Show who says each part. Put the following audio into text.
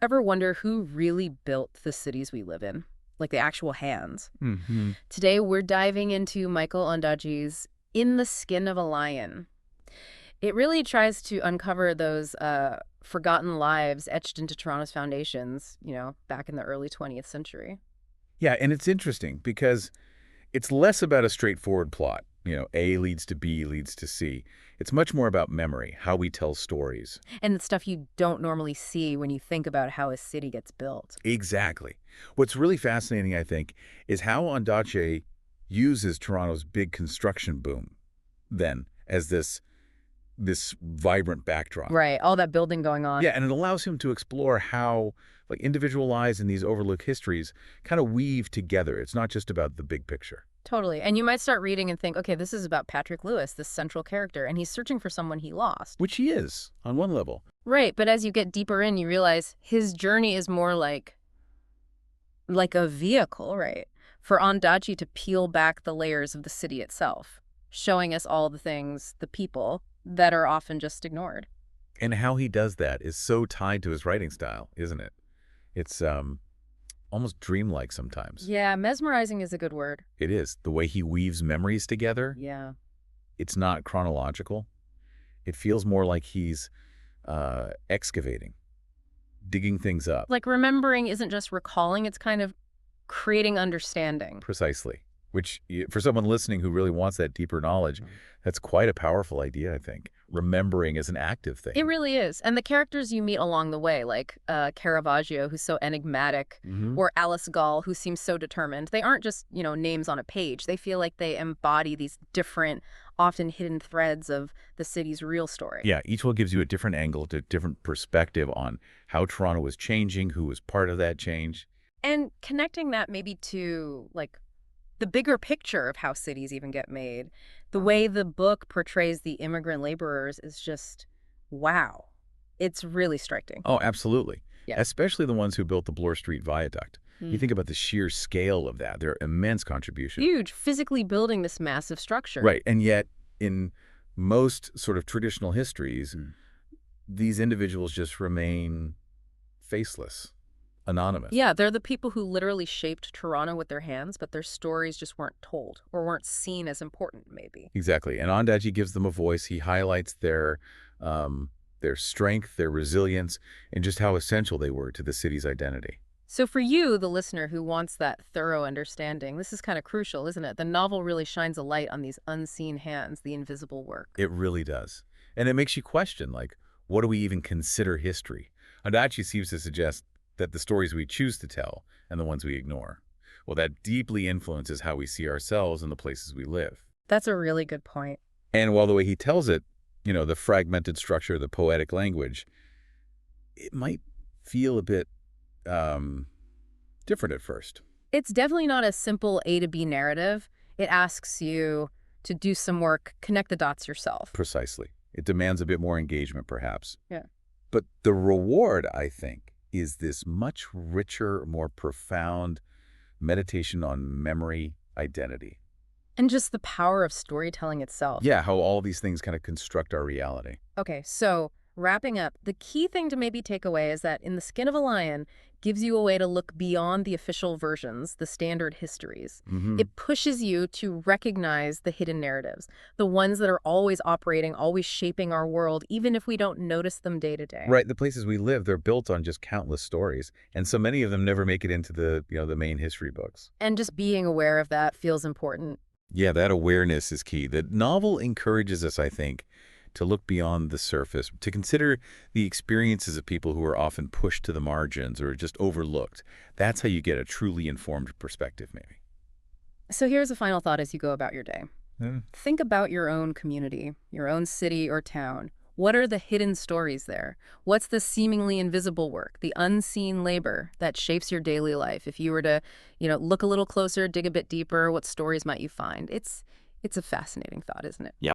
Speaker 1: Ever wonder who really built the cities we live in? Like the actual hands.
Speaker 2: Hmm.
Speaker 1: Today, we're diving into Michael Ondaatje's In the Skin of a Lion. It really tries to uncover those forgotten lives etched into Toronto's foundations, back in the early 20th century.
Speaker 2: Yeah, and it's interesting because it's less about a straightforward plot. A leads to B leads to C. It's much more about memory, how we tell stories.
Speaker 1: And the stuff you don't normally see when you think about how a city gets built.
Speaker 2: Exactly. What's really fascinating, I think, is how Ondaatje uses Toronto's big construction boom then as this vibrant backdrop.
Speaker 1: Right, all that building going on.
Speaker 2: Yeah, and it allows him to explore how like individual lives and these overlooked histories kind of weave together. It's not just about the big picture.
Speaker 1: Totally. And you might start reading and think, okay, this is about Patrick Lewis, this central character, and he's searching for someone he lost.
Speaker 2: Which he is, on one level.
Speaker 1: Right, but as you get deeper in, you realize his journey is more like a vehicle, right? For Ondaatje to peel back the layers of the city itself, showing us all the things, the people, that are often just ignored.
Speaker 2: And how he does that is so tied to his writing style, isn't it? It's almost dreamlike sometimes.
Speaker 1: Yeah, mesmerizing is a good word.
Speaker 2: It is. The way he weaves memories together,
Speaker 1: Yeah.
Speaker 2: it's not chronological. It feels more like he's excavating, digging things up.
Speaker 1: Like remembering isn't just recalling, it's kind of creating understanding.
Speaker 2: Precisely. Which, for someone listening who really wants that deeper knowledge, that's quite a powerful idea, I think. Remembering is an active thing.
Speaker 1: It really is. And the characters you meet along the way, like Caravaggio, who's so enigmatic, or Alice Gull, who seems so determined, they aren't just, names on a page. They feel like they embody these different, often hidden threads of the city's real story.
Speaker 2: Yeah, each one gives you a different angle, a different perspective on how Toronto was changing, who was part of that change.
Speaker 1: And connecting that maybe to, the bigger picture of how cities even get made. The way the book portrays the immigrant laborers is just, wow. It's really striking.
Speaker 2: Oh, absolutely.
Speaker 1: Yeah.
Speaker 2: Especially the ones who built the Bloor Street Viaduct. You think about the sheer scale of that, their immense contribution.
Speaker 1: Huge, physically building this massive structure.
Speaker 2: Right, and yet in most sort of traditional histories, these individuals just remain faceless, anonymous.
Speaker 1: Yeah, they're the people who literally shaped Toronto with their hands, but their stories just weren't told or weren't seen as important, maybe.
Speaker 2: Exactly, and Ondaatje gives them a voice. He highlights their strength, their resilience, and just how essential they were to the city's identity.
Speaker 1: So for you, the listener who wants that thorough understanding, this is kind of crucial, isn't it? The novel really shines a light on these unseen hands, the invisible work.
Speaker 2: It really does. And it makes you question, what do we even consider history? Ondaatje seems to suggest that the stories we choose to tell and the ones we ignore, well, that deeply influences how we see ourselves and the places we live.
Speaker 1: That's a really good point.
Speaker 2: And while the way he tells it, the fragmented structure, the poetic language, it might feel a bit different at first.
Speaker 1: It's definitely not a simple A to B narrative. It asks you to do some work, connect the dots yourself.
Speaker 2: Precisely. It demands a bit more engagement, perhaps.
Speaker 1: Yeah.
Speaker 2: But the reward, I think, is this much richer, more profound meditation on memory, identity.
Speaker 1: And just the power of storytelling itself.
Speaker 2: Yeah, how all these things kind of construct our reality.
Speaker 1: Okay, so wrapping up, the key thing to maybe take away is that In the Skin of a Lion gives you a way to look beyond the official versions, the standard histories. It pushes you to recognize the hidden narratives, the ones that are always operating, always shaping our world, even if we don't notice them day to day.
Speaker 2: Right, the places we live, they're built on just countless stories, and so many of them never make it into the main history books.
Speaker 1: And just being aware of that feels important.
Speaker 2: Yeah, that awareness is key. The novel encourages us, I think, to look beyond the surface, to consider the experiences of people who are often pushed to the margins or just overlooked. That's how you get a truly informed perspective, maybe.
Speaker 1: So here's a final thought as you go about your day. Think about your own community, your own city or town. What are the hidden stories there? What's the seemingly invisible work, the unseen labor that shapes your daily life? If you were to, look a little closer, dig a bit deeper, what stories might you find? It's a fascinating thought, isn't it?
Speaker 2: Yeah.